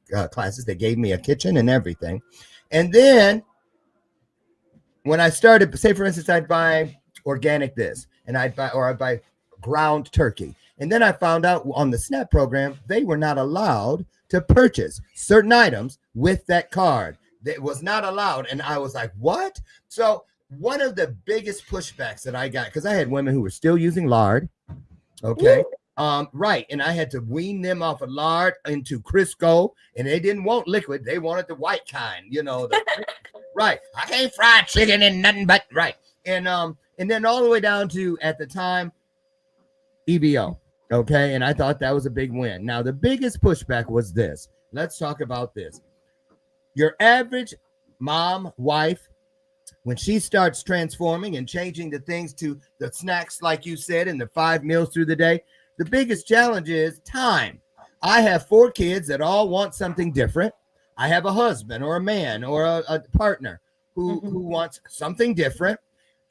C: They gave me a kitchen and everything. And then when I started, say for instance, I'd buy organic this, and I'd buy ground turkey. And then I found out on the SNAP program, they were not allowed to purchase certain items with that card. That was not allowed. And I was like, what? So one of the biggest pushbacks that I got, because I had women who were still using lard. Okay. Right. And I had to wean them off of lard into Crisco, and they didn't want liquid. They wanted the white kind, right. I ain't fried chicken and nothing but right. And then all the way down to at the time EBO. Okay. And I thought that was a big win. Now, the biggest pushback was this. Let's talk about this. Your average mom, wife, when she starts transforming and changing the things to the snacks, like you said, and the 5 meals through the day, the biggest challenge is time. I have 4 kids that all want something different. I have a husband or a man or a partner who wants something different.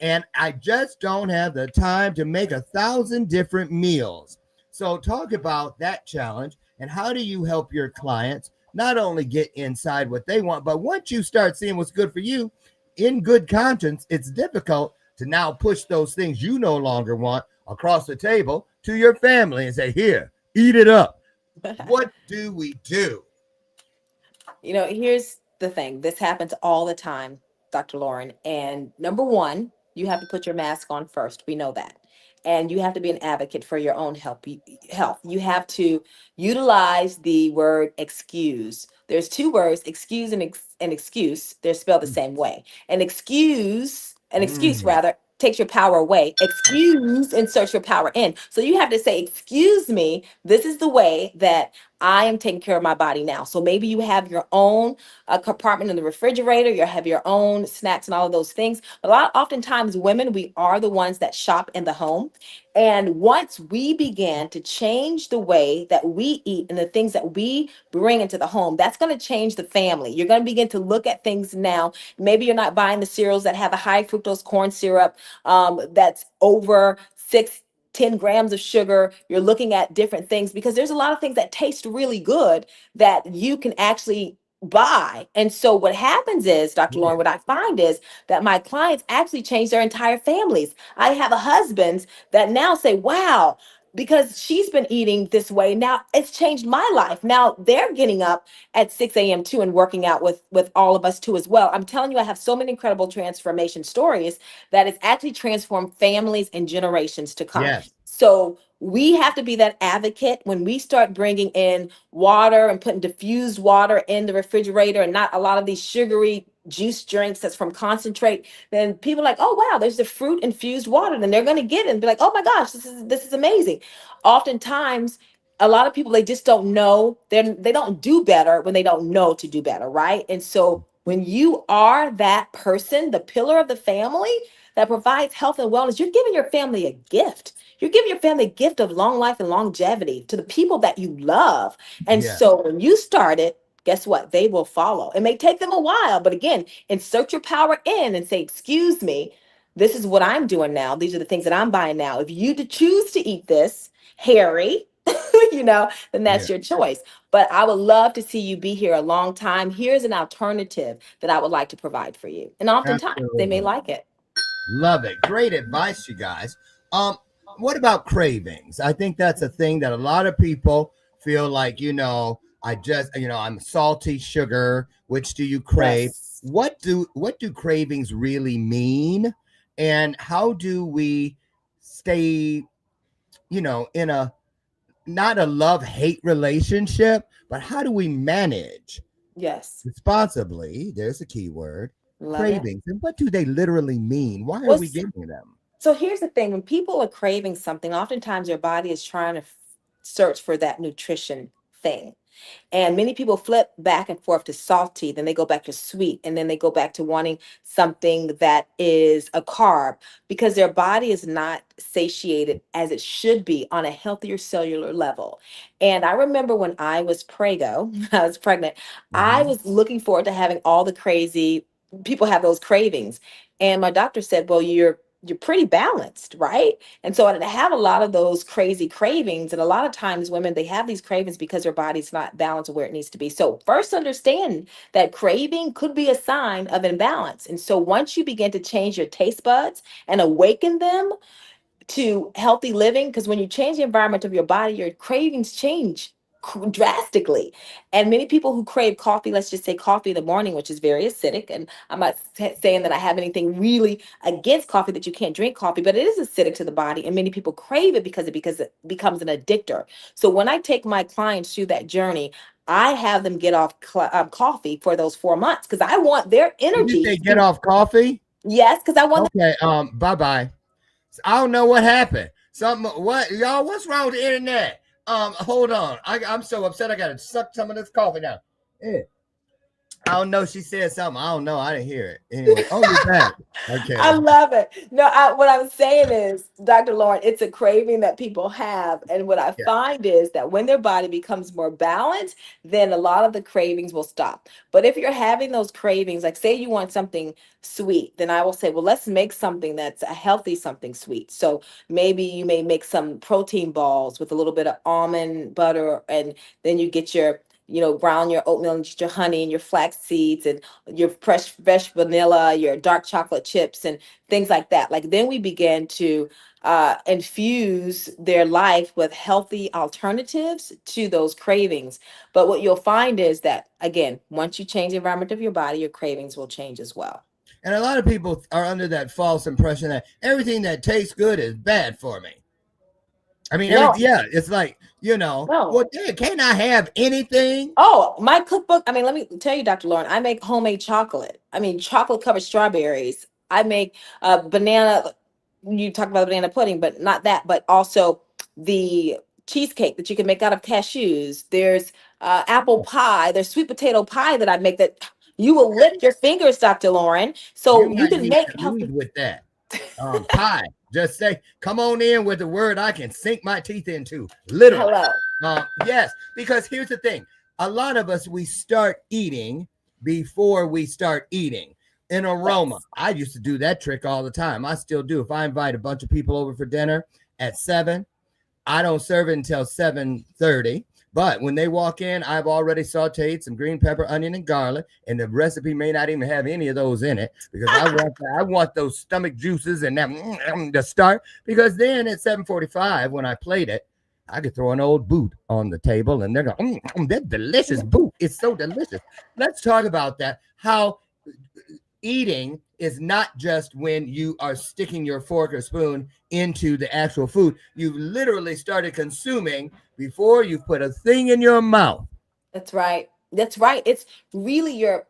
C: And I just don't have the time to make 1,000 different meals. So talk about that challenge, and how do you help your clients not only get inside what they want, but once you start seeing what's good for you in good conscience, it's difficult to now push those things you no longer want across the table to your family and say, here, eat it up. What do we do?
D: Here's the thing. This happens all the time, Dr. Lauren. And number one, you have to put your mask on first. We know that. And you have to be an advocate for your own health. You have to utilize the word excuse. There's two words, excuse and excuse. They're spelled the same way. An excuse
C: Mm,
D: rather, takes your power away. Excuse inserts your power in. So you have to say, excuse me, this is the way that I am taking care of my body now. So maybe you have your own compartment in the refrigerator, you have your own snacks and all of those things. But oftentimes, women, we are the ones that shop in the home. And once we begin to change the way that we eat and the things that we bring into the home, that's going to change the family. You're going to begin to look at things now. Maybe you're not buying the cereals that have a high fructose corn syrup that's over 10 grams of sugar. You're looking at different things because there's a lot of things that taste really good that you can actually buy. And so what happens is, Dr.
C: yeah.
D: Lauren, what I find is that my clients actually change their entire families. I have husbands that now say, wow, because she's been eating this way, now it's changed my life. Now they're getting up at 6 a.m. too and working out with all of us too as well. I'm telling you, I have so many incredible transformation stories that it's actually transformed families and generations to come.
C: Yes.
D: So we have to be that advocate when we start bringing in water and putting diffused water in the refrigerator and not a lot of these sugary juice drinks that's from concentrate. Then people are like, oh wow, there's the fruit infused water. Then they're going to get it and be like, oh my gosh, this is amazing. Oftentimes, a lot of people, they just don't know. They don't do better when they don't know to do better, right? And so when you are that person, the pillar of the family that provides health and wellness, you're giving your family a gift. You're giving your family a gift of long life and longevity to the people that you love. And
C: Yeah.
D: so when you start it, guess what? They will follow. It may take them a while, but again, insert your power in and say, excuse me, this is what I'm doing now. These are the things that I'm buying now. If you choose to eat this, Harry, then
C: Yeah.
D: that's your choice. But I would love to see you be here a long time. Here's an alternative that I would like to provide for you. And oftentimes they may
C: Absolutely.
D: like it.
C: Love it. Great advice, you guys. Um, what about cravings? I think that's a thing that a lot of people feel like, I'm salty sugar. Which do you crave?
D: Yes.
C: What do cravings really mean? And how do we stay, in a not a love-hate relationship, but how do we manage
D: Yes.
C: responsibly? There's a key word.
D: Love it.
C: Cravings. And what do they literally mean? Why are
D: Well,
C: we getting them?
D: so here's the thing. When people are craving something, oftentimes your body is trying to search for that nutrition thing. And many people flip back and forth to salty, then they go back to sweet, and then they go back to wanting something that is a carb because their body is not satiated as it should be on a healthier cellular level. And I remember when I was prego, I was pregnant, I
C: Mhm.
D: was looking forward to having all the crazy people have those cravings. And my doctor said, well, you're pretty balanced, right? And so I didn't have a lot of those crazy cravings. And a lot of times women, they have these cravings because their body's not balanced where it needs to be. So first understand that craving could be a sign of imbalance. And so once you begin to change your taste buds and awaken them to healthy living, because when you change the environment of your body, your cravings change drastically. And many people who crave coffee, let's just say coffee in the morning, which is very acidic, and I'm not saying that I have anything really against coffee, that you can't drink coffee, but it is acidic to the body, and many people crave it because it becomes an addictor. So when I take my clients through that journey, I have them get off coffee for those 4 months because I want their
C: Did you
D: energy
C: say get
D: to,
C: off coffee?
D: yes, because I want
C: Okay. Bye bye. I don't know what happened. Something. What y'all? What's wrong with the internet? Hold on. I'm so upset. I gotta suck some of this coffee now. Yeah. I don't know. She said something. I don't know. I didn't hear it. Anyway. Oh, you're back.
D: I
C: Okay.
D: love it. No, what I'm saying is, Dr. Lauren, it's a craving that people have. And what I
C: Yeah.
D: find is that when their body becomes more balanced, then a lot of the cravings will stop. But if you're having those cravings, like say you want something sweet, then I will say, well, let's make something that's a healthy something sweet. So maybe you may make some protein balls with a little bit of almond butter, and then you get brown your oatmeal and just your honey and your flax seeds and your fresh vanilla, your dark chocolate chips and things like that. Like then we began to infuse their life with healthy alternatives to those cravings. But what you'll find is that, again, once you change the environment of your body, your cravings will change as well.
C: And a lot of people are under that false impression that everything that tastes good is bad for me. I mean,
D: No,
C: yeah, it's like,
D: no.
C: well, can't I have anything?
D: Oh, my cookbook. I mean, let me tell you, Dr. Lauren, I make homemade chocolate. I mean, chocolate covered strawberries. I make banana. You talk about banana pudding, but not that, but also the cheesecake that you can make out of cashews. There's apple pie. There's sweet potato pie that I make that you will lick your fingers, Dr. Lauren. So
C: You
D: you
C: might
D: can
C: need
D: make
C: to
D: healthy.
C: lead with that. Pie. Just say, come on in with a word I can sink my teeth into. Literally.
D: Hello.
C: Yes, because here's the thing. A lot of us, we start eating before we start eating. An aroma.
D: Yes.
C: I used to do that trick all the time. I still do. If I invite a bunch of people over for dinner at 7, I don't serve it until 7:30. But when they walk in, I've already sauteed some green pepper, onion, and garlic, and the recipe may not even have any of those in it because I want those stomach juices and that to start. Because then at 7:45, when I plate it, I could throw an old boot on the table, and they're going, that delicious boot. It's so delicious. Let's talk about that. How eating is not just when you are sticking your fork or spoon into the actual food. You've literally started consuming before you put a thing in your mouth.
D: That's right. That's right. It's really your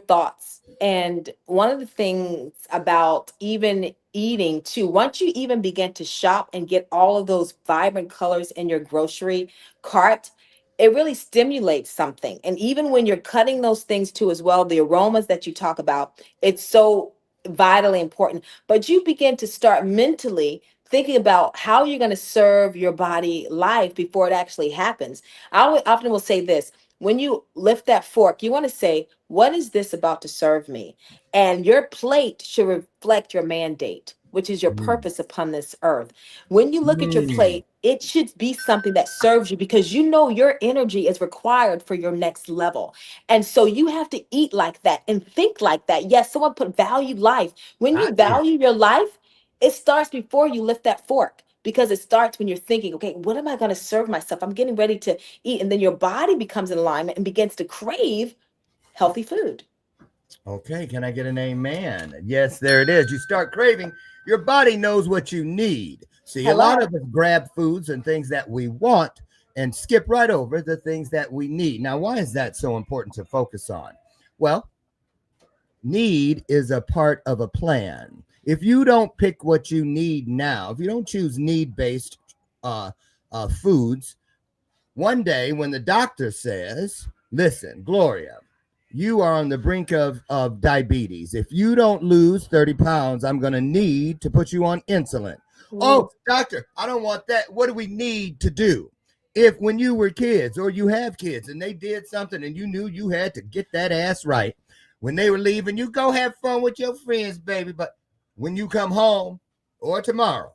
D: thoughts. And one of the things about even eating too, once you even begin to shop and get all of those vibrant colors in your grocery cart, it really stimulates something. And even when you're cutting those things too as well, the aromas that you talk about, it's so vitally important. But you begin to start mentally thinking about how you're going to serve your body life before it actually happens. Often will say this: when you lift that fork, you want to say, what is this about to serve me? And your plate should reflect your mandate, which is your
C: Mm.
D: purpose upon this earth. When you look at your
C: Mm.
D: plate, it should be something that serves you because you know your energy is required for your next level. And so you have to eat like that and think like that. Yes, someone put value life. When
C: I
D: you
C: do.
D: value your life, it starts before you lift that fork because it starts when you're thinking, okay, what am I going to serve myself? I'm getting ready to eat. And then your body becomes in alignment and begins to crave healthy food.
C: Okay, can I get an amen? Yes, there it is. You start craving, your body knows what you need. See, a lot
D: Hello.
C: of us grab foods and things that we want and skip right over the things that we need. Now, why is that so important to focus on? Well, need is a part of a plan. If you don't pick what you need now, if you don't choose need-based uh, foods, one day when the doctor says, listen, Gloria, you are on the brink of diabetes. If you don't lose 30 pounds, I'm going to need to put you on insulin.
D: Mm.
C: Oh, doctor, I don't want that. What do we need to do? If when you were kids or you have kids and they did something and you knew you had to get that ass right, when they were leaving, you go have fun with your friends, baby. But when you come home or tomorrow,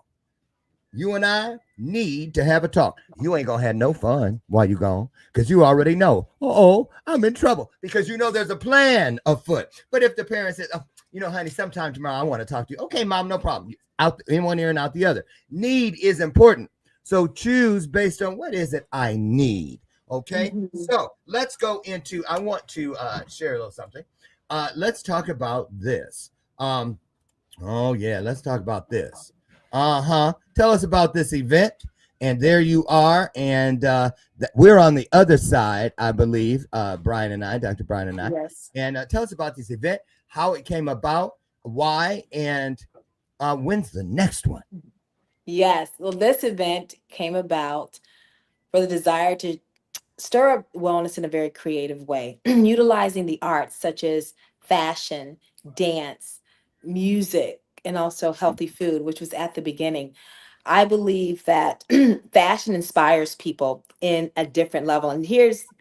C: you and I need to have a talk. You ain't gonna have no fun while you gone because you already know. Oh, I'm in trouble because you know there's a plan afoot. But if the parent says, "Oh, honey, sometime tomorrow I want to talk to you," okay, mom, no problem. Out in one ear and out the other. Need is important. So choose based on what is it I need. Okay.
D: Mhm.
C: So let's go into. I want to share a little something. Let's talk about this. Oh yeah, let's talk about this. Uh-huh. Tell us about this event. And there you are. And we're on the other side, I believe, Brian and I, Dr. Brian and I.
D: Yes.
C: And tell us about this event, how it came about, why, and when's the next one?
D: Yes. Well, this event came about for the desire to stir up wellness in a very creative way, utilizing the arts such as fashion, dance, music, and also healthy food, which was at the beginning. I believe that fashion inspires people in a different level. And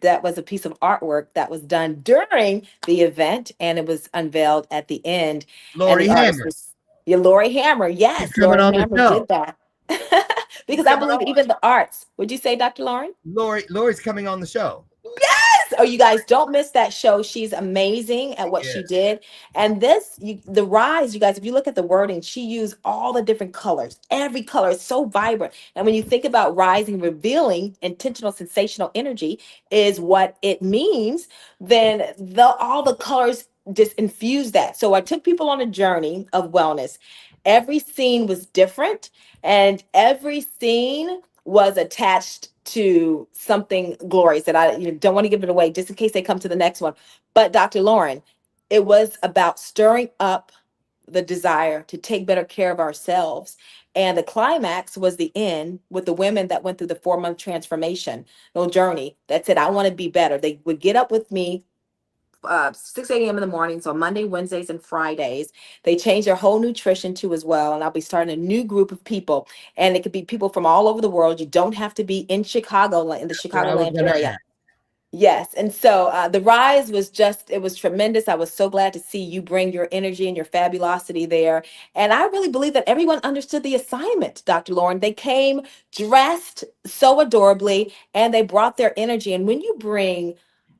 D: that was a piece of artwork that was done during the event and it was unveiled at the end. And
C: Lori
D: the artist
C: Hammer.
D: was Lori Hammer.
C: She's
D: Yes,
C: coming
D: Lori
C: on the
D: Hammer
C: show.
D: did that.
C: She's
D: Because I
C: coming
D: believe
C: on.
D: even the arts, would you say, Dr. Lauren?
C: Lori's coming on the show.
D: Yes, Oh, you guys don't miss that show. She's amazing at what she
C: Yes.
D: did. And the Rise, you guys, if you look at the wording, she used all the different colors. Every color is so vibrant. And when you think about rising, revealing intentional, sensational energy is what it means, then all the colors just infuse that. So I took people on a journey of wellness. Every scene was different, and every scene was attached to something glorious that I don't want to give it away just in case they come to the next one. But Dr. Lauren, it was about stirring up the desire to take better care of ourselves. And the climax was the end with the women that went through the 4-month transformation journey that said, I want to be better. They would get up with me 6 a.m. in the morning, so Monday, Wednesdays, and Fridays. They change their whole nutrition too as well. And I'll be starting a new group of people. And it could be people from all over the world. You don't have to be in Chicago, in the
C: What I was
D: Chicagoland
C: gonna
D: area.
C: ask.
D: Yes. And so the Rise was it was tremendous. I was so glad to see you bring your energy and your fabulosity there. And I really believe that everyone understood the assignment, Dr. Lauren. They came dressed so adorably and they brought their energy. And when you bring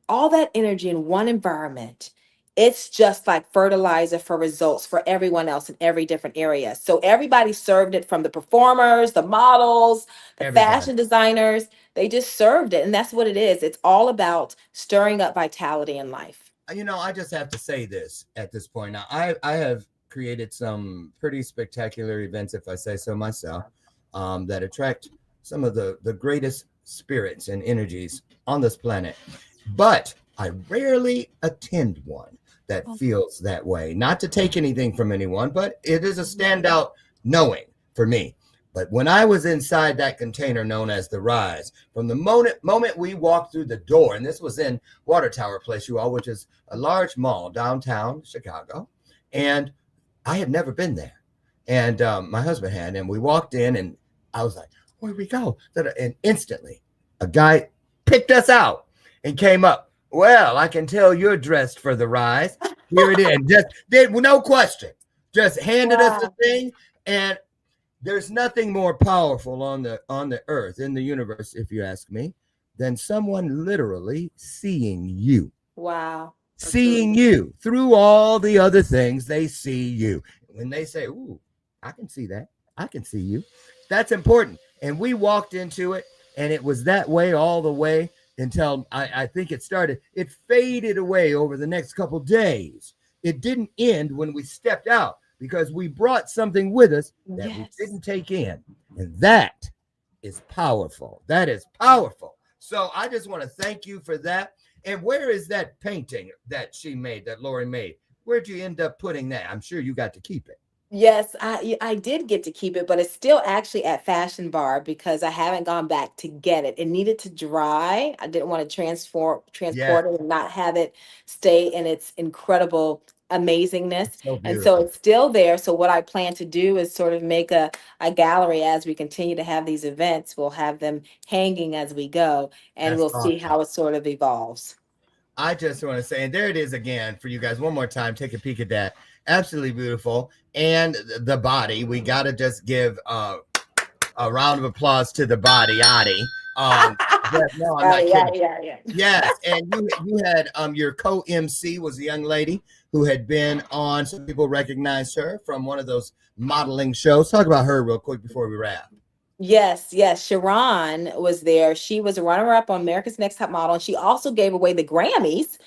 D: all that energy in one environment, it's just like fertilizer for results for everyone else in every different area. So everybody served it, from the performers, the models, the
C: Everybody.
D: fashion designers. They just served it. And that's what it is. It's all about stirring up vitality in life.
C: I just have to say this at this point. Now, I have created some pretty spectacular events, if I say so myself, that attract some of the greatest spirits and energies on this planet. But I rarely attend one that feels that way. Not to take anything from anyone, but it is a standout knowing for me. But when I was inside that container known as the Rise, from the moment we walked through the door, and this was in Water Tower Place, you all, which is a large mall downtown Chicago, and I had never been there. And my husband had, and we walked in, and I was like, where we go? And instantly, a guy picked us out and came up. Well, I can tell you're dressed for the Rise. Here it is. Just did no question. Just handed us the thing, and there's nothing more powerful on the earth, in the universe, if you ask me, than someone literally seeing you.
D: Wow.
C: Seeing you through all the other things, they see you. When they say, ooh, I can see that. I can see you. That's important. And we walked into it, and it was that way all the way until I think it started. It faded away over the next couple days. It didn't end when we stepped out, because we brought something with us that we didn't take in. And that is powerful. That is powerful. So I just want to thank you for that. And where is that painting that she made, that Lori made? Where'd you end up putting that? I'm sure you got to keep it.
D: Yes, I did get to keep it, but it's still actually at Fashion Bar because I haven't gone back to get it. It needed to dry. I didn't want to transport it and not have it stay in its incredible amazingness.
C: So
D: And so
C: beautiful.
D: it's still there. So what I plan to do is sort of make a gallery as we continue to have these events. We'll have them hanging as we go, and
C: That's
D: we'll see
C: awesome.
D: how it sort of evolves.
C: I just want to say, and there it is again for you guys. One more time, take a peek at that. Absolutely beautiful. And the body, we got to just give a round of applause to the body, Adi. No, I'm not kidding.
D: Yeah.
C: Yes, and you had your co-MC was a young lady who had been on, some people recognized her from one of those modeling shows. Talk about her real quick before we wrap.
D: Yes. Sharon was there. She was a runner-up on America's Next Top Model, and she also gave away the Grammys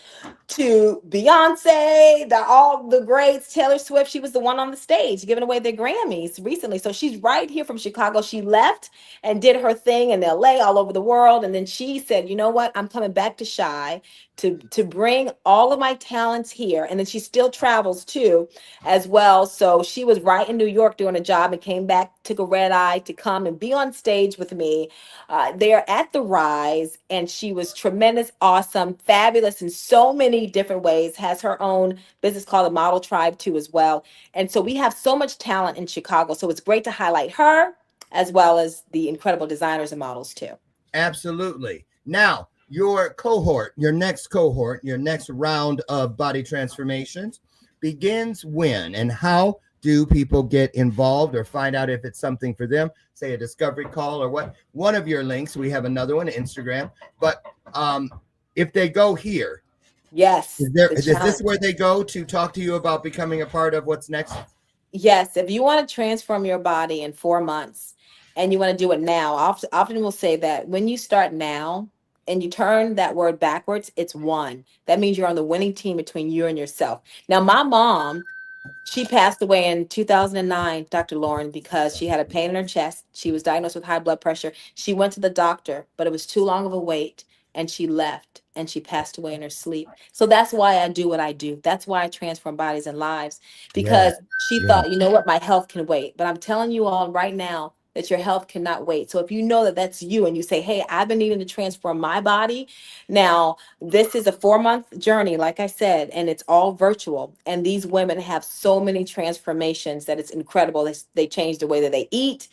D: to Beyonce, all the greats, Taylor Swift. She was the one on the stage giving away their Grammys recently. So she's right here from Chicago. She left and did her thing in LA, all over the world. And then she said, you know what? I'm coming back to Chi to bring all of my talents here. And then she still travels too as well. So she was right in New York doing a job and came back, took a red eye to come and be on stage with me there at the Rise. And she was tremendous, awesome, fabulous in so many different ways, has her own business called the Model Tribe too as well. And so we have so much talent in Chicago. So it's great to highlight her as well as the incredible designers and models too.
C: Absolutely. Now, your next round of body transformations begins when, and how do people get involved or find out if it's something for them? Say a discovery call or what? One of your links, we have another one, Instagram, but if they go here,
D: Yes.
C: is this where they go to talk to you about becoming a part of what's next?
D: Yes, if you want to transform your body in 4 months and you want to do it now, often we'll say that when you start now and you turn that word backwards, it's one. That means you're on the winning team between you and yourself. Now, my mom, she passed away in 2009, Dr. Lauren, because she had a pain in her chest. She was diagnosed with high blood pressure. She went to the doctor, but it was too long of a wait, and she left and she passed away in her sleep. So that's why I do what I do. That's why I transform bodies and lives, because she thought, you know what, my health can wait. But I'm telling you all right now that your health cannot wait. So if you know that that's you and you say, hey, I've been needing to transform my body. Now, this is a 4-month journey, like I said, and it's all virtual. And these women have so many transformations that it's incredible. They change the way that they eat.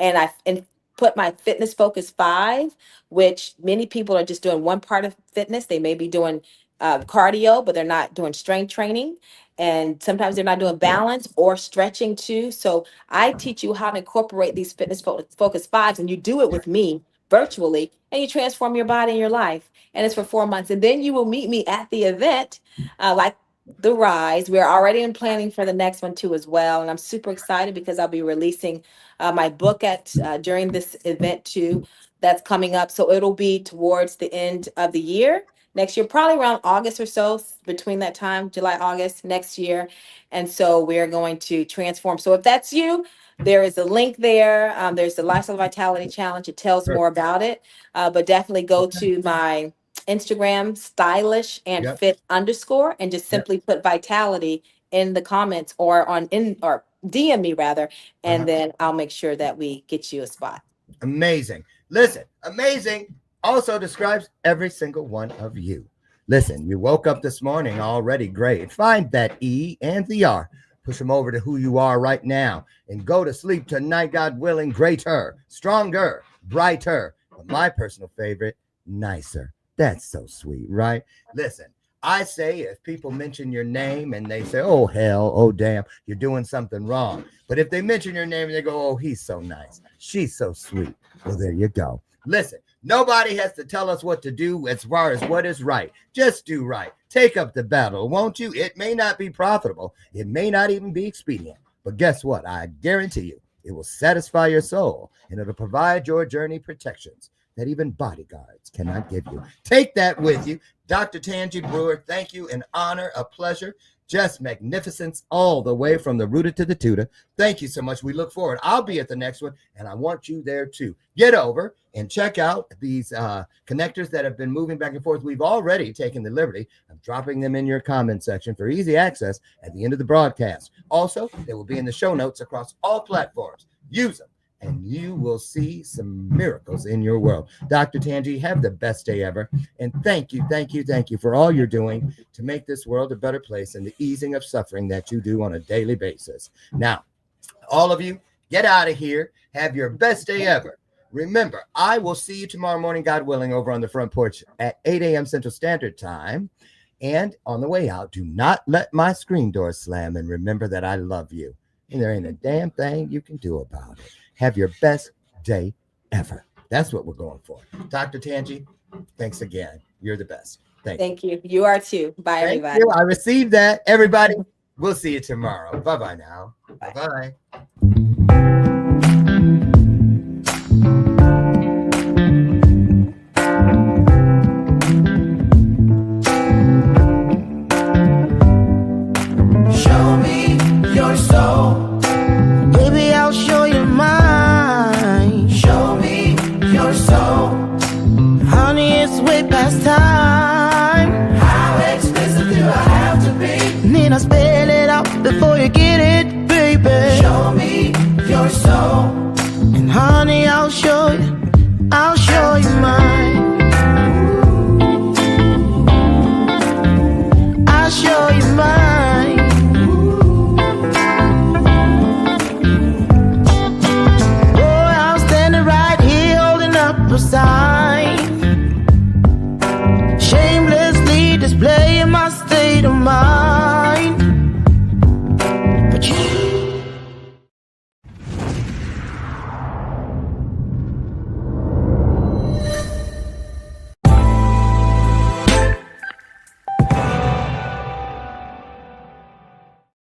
D: And put my Fitness Focus 5, which many people are just doing one part of fitness. They may be doing cardio, but they're not doing strength training. And sometimes they're not doing balance or stretching too. So I teach you how to incorporate these Fitness Focus 5s, and you do it with me virtually, and you transform your body and your life. And it's for 4 months. And then you will meet me at the event, like the Rise. We're already in planning for the next one too as well. And I'm super excited because I'll be releasing my book during this event too, that's coming up. So it'll be towards the end of the year. Next year, probably around August or so, between that time, July, August next year. And so we're going to transform. So if that's you, there is a link there. There's the Lifestyle Vitality Challenge. It tells more about it. But definitely go to my Instagram, stylish and fit _ and just simply put vitality in the comments or DM me rather. And then I'll make sure that we get you a spot.
C: Amazing. Listen, amazing also describes every single one of you. Listen, you woke up this morning already great. Find that E and the R. Push them over to who you are right now and go to sleep tonight, God willing, greater, stronger, brighter. But my personal favorite, nicer. That's so sweet, right? Listen, I say if people mention your name and they say, oh, hell, oh, damn, you're doing something wrong. But if they mention your name and they go, oh, he's so nice, she's so sweet. Well, there you go. Listen, nobody has to tell us what to do as far as what is right. Just do right. Take up the battle, won't you? It may not be profitable. It may not even be expedient. But guess what? I guarantee you, it will satisfy your soul and it'll provide your journey protections that even bodyguards cannot give you. Take that with you. Dr. Tanjie Brewer, thank you. An honor, a pleasure. Just magnificence all the way from the rooter to the tutor. Thank you so much. We look forward. I'll be at the next one, and I want you there too. Get over and check out these connectors that have been moving back and forth. We've already taken the liberty of dropping them in your comment section for easy access at the end of the broadcast. Also, they will be in the show notes across all platforms. Use them, and you will see some miracles in your world. Dr. Tanjie, have the best day ever. And thank you for all you're doing to make this world a better place and the easing of suffering that you do on a daily basis. Now, all of you, get out of here. Have your best day ever. Remember, I will see you tomorrow morning, God willing, over on the front porch at 8 a.m. Central Standard Time. And on the way out, do not let my screen door slam. And remember that I love you. And there ain't a damn thing you can do about it. Have your best day ever. That's what we're going for. Dr. Tanjie, thanks again. You're the best. Thank you.
D: You are too. Bye, everybody.
C: I received that. Everybody, we'll see you tomorrow. Bye-bye now. Bye-bye.
E: Show me your soul. Baby, I'll show you mine. Show me your soul. Honey, it's way past time. How expensive do I have to be? Need I spell it out before you get it, baby? Show me your soul. And honey, I'll show you mine.